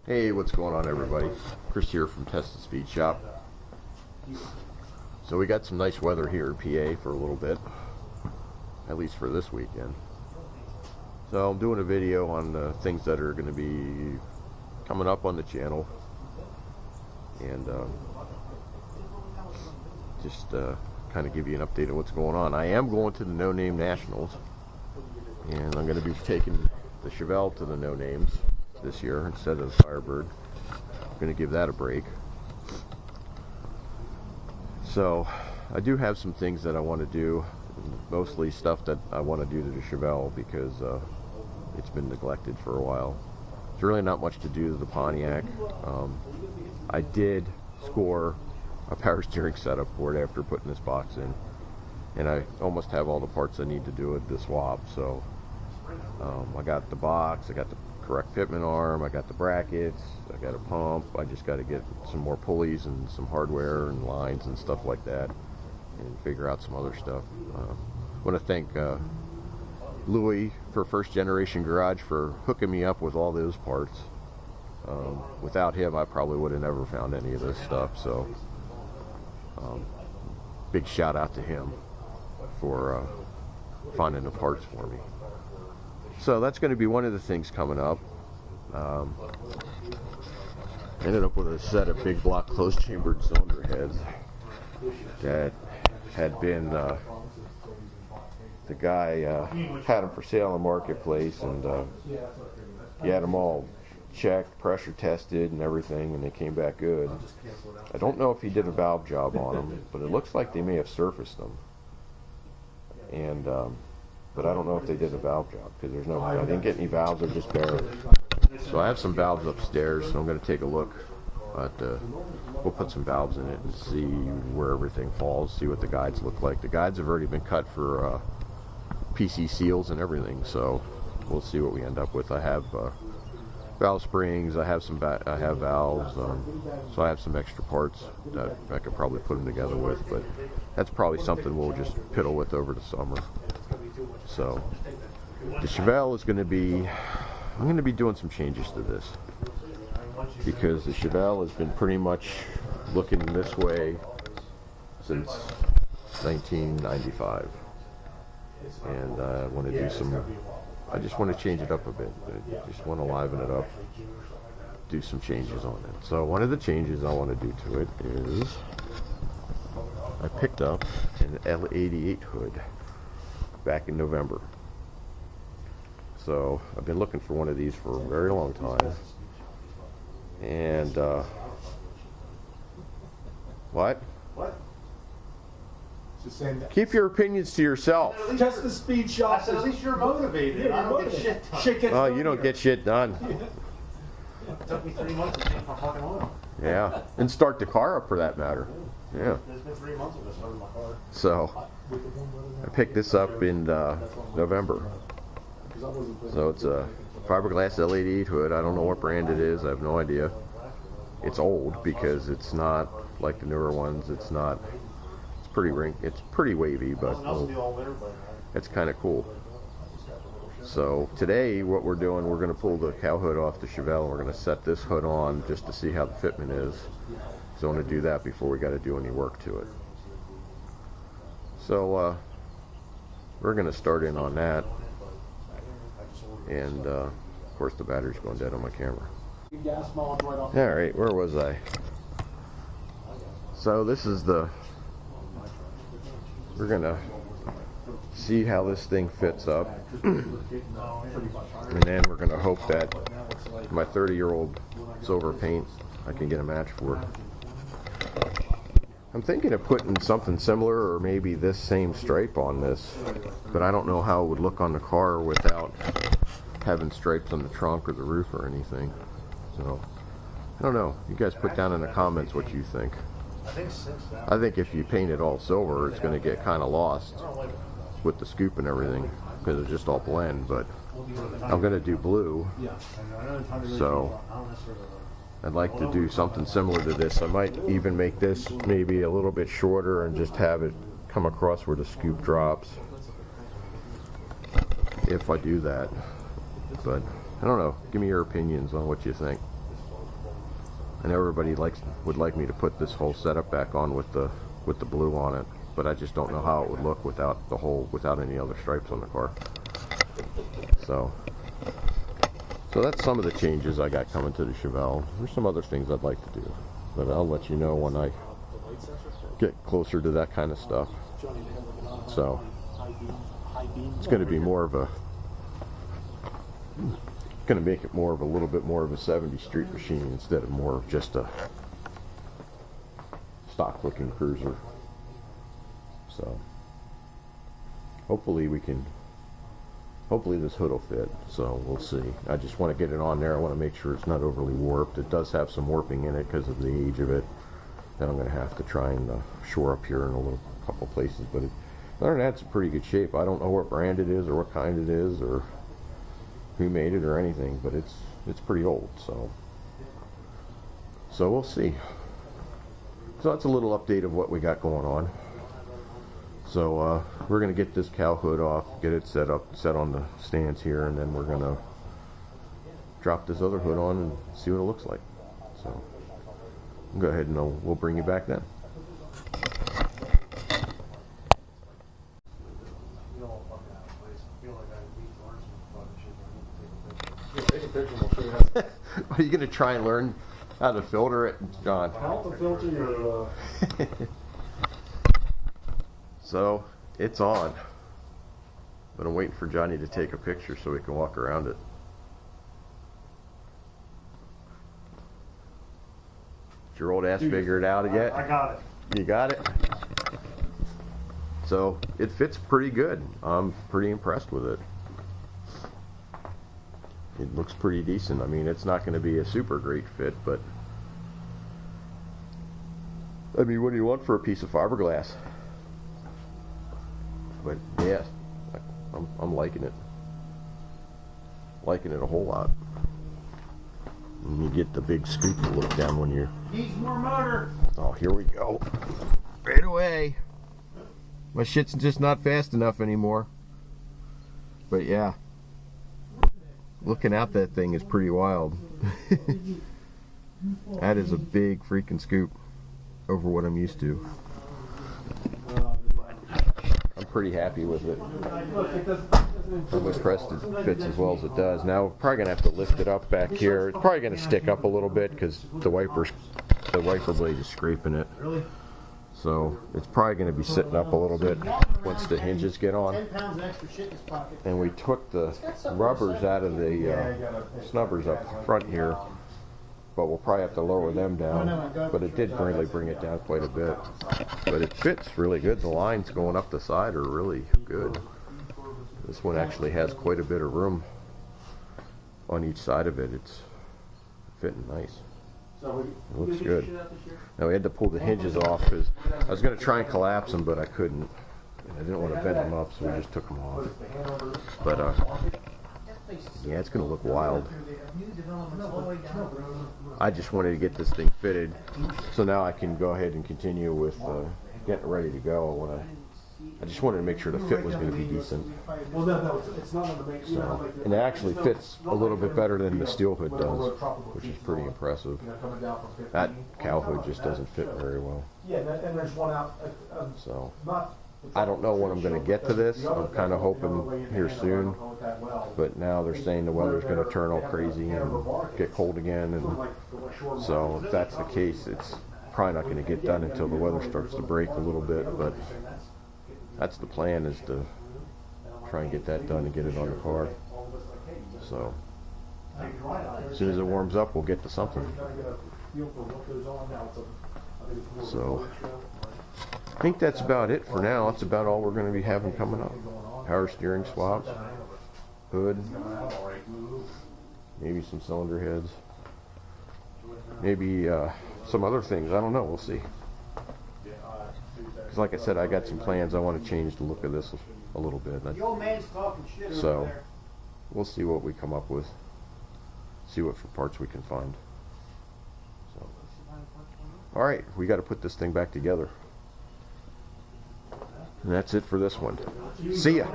Hey, what's going on, everybody? Chris here from Tested Speed Shop. So we got some nice weather here in PA for a little bit, at least for this weekend. So I'm doing a video on things that are going to be coming up on the channel, and just kind of give you an update of what's going on. I am going to the No Name Nationals, and I'm going to be taking the Chevelle to the No Names this year instead of the Firebird. I'm going to give that a break. So I do have some things that I want to do, mostly stuff that I want to do to the Chevelle because it's been neglected for a while. There's really not much to do to the Pontiac. I did score a power steering setup for it after putting this box in, and I almost have all the parts I need to do it, the swap. So I got the box, I got the correct pitman arm, I got the brackets, I got a pump. I just got to get some more pulleys and some hardware and lines and stuff like that, and figure out some other stuff. I want to thank Louis for First Generation Garage for hooking me up with all those parts. Without him, I probably would have never found any of this stuff. So big shout out to him for finding the parts for me. So that's going to be one of the things coming up. Ended up with a set of big block closed chambered cylinder heads that had been, the guy had them for sale in the marketplace, and he had them all checked, pressure tested and everything, and they came back good. I don't know if he did a valve job on them, but it looks like they may have surfaced them. And but I don't know if they did a valve job because there's no, I didn't get any valves, they're just bare. So I have some valves upstairs, so I'm going to take a look at, we'll put some valves in it and see where everything falls, see what the guides look like. The guides have already been cut for PC seals and everything, so we'll see what we end up with. I have valve springs, I have valves, so I have some extra parts that I could probably put them together with, but that's probably something we'll just piddle with over the summer. So the Chevelle is going to be, I'm going to be doing some changes to this because the Chevelle has been pretty much looking this way since 1995, and I want to do some, I just want to change it up a bit. I just want to liven it up, do some changes on it. So one of the changes I want to do to it is I picked up an L88 hood back in November. So I've been looking for one of these for a very long time. And what? Keep your opinions to yourself. Test the speed shop. At least you're motivated. I don't get shit done. Oh, you don't get shit done. It took me 3 months to change my fucking oil. Yeah, and start the car up for that matter. Yeah. It's been 3 months of this starting my car. So I picked this up in November. So it's a fiberglass L88 hood. I don't know what brand it is. I have no idea. It's old because it's not like the newer ones. It's not. It's pretty wavy, but it's kind of cool. So today, what we're doing, we're going to pull the cow hood off the Chevelle, and we're going to set this hood on just to see how the fitment is. So I want to do that before we got to do any work to it. So we're going to start in on that. And of course the battery's going dead on my camera. Alright, where was I? So this is the, we're gonna see how this thing fits up, and then we're gonna hope that my 30-year-old silver paint, I can get a match for it. I'm thinking of putting something similar, or maybe this same stripe on this, but I don't know how it would look on the car without having stripes on the trunk or the roof or anything. So I don't know. You guys put down in the comments what you think. I think if you paint it all silver, it's going to get kind of lost with the scoop and everything because it's just all blend. But I'm going to do blue, so I'd like to do something similar to this. I might even make this maybe a little bit shorter and just have it come across where the scoop drops, if I do that. But I don't know. Give me your opinions on what you think. I know everybody would like me to put this whole setup back on with the blue on it, but I just don't know how it would look without any other stripes on the car. So that's some of the changes I got coming to the Chevelle. There's some other things I'd like to do, but I'll let you know when I get closer to that kind of stuff. So it's going to be more of a, going to make it more of a little bit more of a 70 street machine instead of more of just a stock looking cruiser. So hopefully this hood will fit, so we'll see. I just want to get it on there. I want to make sure it's not overly warped. It does have some warping in it because of the age of it that I'm going to have to try and shore up here in a couple places, but other than that, it's in pretty good shape. I don't know what brand it is or what kind it is or who made it or anything, but it's pretty old, so we'll see. So that's a little update of what we got going on. So we're going to get this cow hood off, get it set on the stands here, and then we're going to drop this other hood on and see what it looks like. So go ahead and we'll bring you back then. Are you going to try and learn how to filter it, John? How to filter your... So, it's on. But I'm waiting for Johnny to take a picture so we can walk around it. Did your old ass figure it out yet? I got it. You got it? So, it fits pretty good. I'm pretty impressed with it. It looks pretty decent. I mean, it's not going to be a super great fit, but I mean, what do you want for a piece of fiberglass? But yeah, I'm liking it. Liking it a whole lot. And you get the big scoop to look down when you're... Needs more motor. Oh, here we go. Right away. My shit's just not fast enough anymore. But yeah. Looking out that thing is pretty wild. That is a big freaking scoop over what I'm used to. I'm pretty happy with it. I'm impressed it fits as well as it does. Now we're probably gonna have to lift it up back here. It's probably gonna stick up a little bit because the wiper blade is scraping it. So it's probably going to be sitting up a little bit once the hinges get on. And we took the rubbers out of the snubbers up front here, but we'll probably have to lower them down. But it did really bring it down quite a bit. But it fits really good. The lines going up the side are really good. This one actually has quite a bit of room on each side of it. It's fitting nice. It looks good. Now we had to pull the hinges off because I was going to try and collapse them, but I couldn't. I didn't want to bend them up, so we just took them off. But yeah, it's going to look wild. I just wanted to get this thing fitted, so now I can go ahead and continue with getting it ready to go. I just wanted to make sure the fit was going to be decent. So, and it actually fits a little bit better than the steel hood does, which is pretty impressive. That cow hood just doesn't fit very well. So, I don't know when I'm going to get to this. I'm kind of hoping here soon. But now they're saying the weather's going to turn all crazy and get cold again. And so if that's the case, it's probably not going to get done until the weather starts to break a little bit. But that's the plan, is to try and get that done and get it on the car. So as soon as it warms up, we'll get to something. So I think that's about it for now. That's about all we're going to be having coming up. Power steering swaps, hood, maybe some cylinder heads, maybe some other things. I don't know. We'll see. Like I said, I got some plans. I want to change the look of this a little bit. The old man's talking shit over So there. we'll see what we come up with. See what for parts we can find. So, all right, we got to put this thing back together. And that's it for this one. See ya.